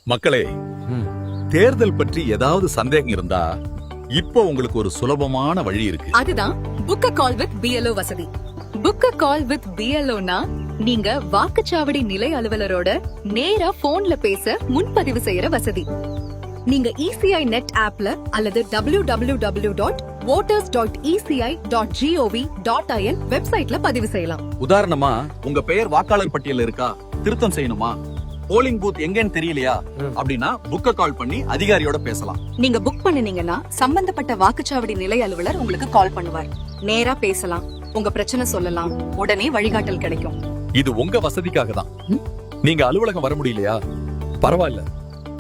மக்களே, தேர்தல் பற்றி ஏதாவது சந்தேகம் இருந்தா இப்போ உங்களுக்கு ஒரு சுலபமான வழி இருக்கு. அதுதான் book a call with BLO வசதி. புக் a கால் வித் BLOனா நீங்க வாக்குச்சாவடி நிலை அலுவலரோட நேரா போன்ல பேச முன்பதிவு செய்யற வசதி. நீங்க ECI நெட் ஆப்ல அல்லது www.voters.eci.gov.in வெப்சைட்ல பதிவு செய்யலாம். உதாரணமா உங்க பெயர் வாக்காளர் பட்டியல்ல இருக்கா, திருத்தம் செய்யணுமா, போலிங் பூத் எங்கன்னு தெரியலையா அப்படின்னா புக்க கால் பண்ணி அதிகாரியோட பேசலாம். நீங்க புக் பண்ணுனீங்கன்னா சம்பந்தப்பட்ட வாக்குச்சாவடி நிலை அலுவலர் உங்களுக்கு கால் பண்ணுவார். நேரா பேசலாம், உங்க பிரச்சனை சொல்லலாம், உடனே வழிகாட்டல் கிடைக்கும். இது உங்க வசதிக்காக தான். நீங்க அலுவலகம் வர முடியலையா? பரவாயில்ல,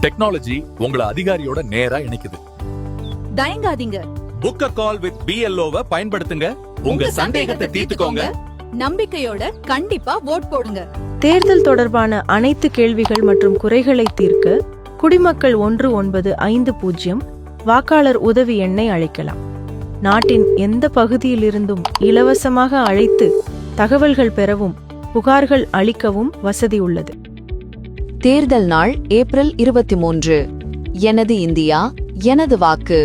டெக்னாலஜி உங்களை அதிகாரியோட நேரா இணைக்குது. தயங்காதீங்க, புக் a கால் வித் BLOவை பயன்படுத்துங்க. உங்க சந்தேகத்தை தீர்த்துக்கோங்க. நம்பிக்கையோட கண்டிப்பா ஓட் போடுங்க. தேர்தல் தொடர்பான அனைத்து கேள்விகள் மற்றும் குறைகளை தீர்க்க குடிமக்கள் 1950 வாக்காளர் உதவி எண்ணை அழைக்கலாம். நாட்டின் எந்த பகுதியிலிருந்தும் இலவசமாக அழைத்து தகவல்கள் பெறவும் புகார்கள் அளிக்கவும் வசதி உள்ளது. தேர்தல் நாள் ஏப்ரல் 23. எனது இந்தியா, எனது வாக்கு.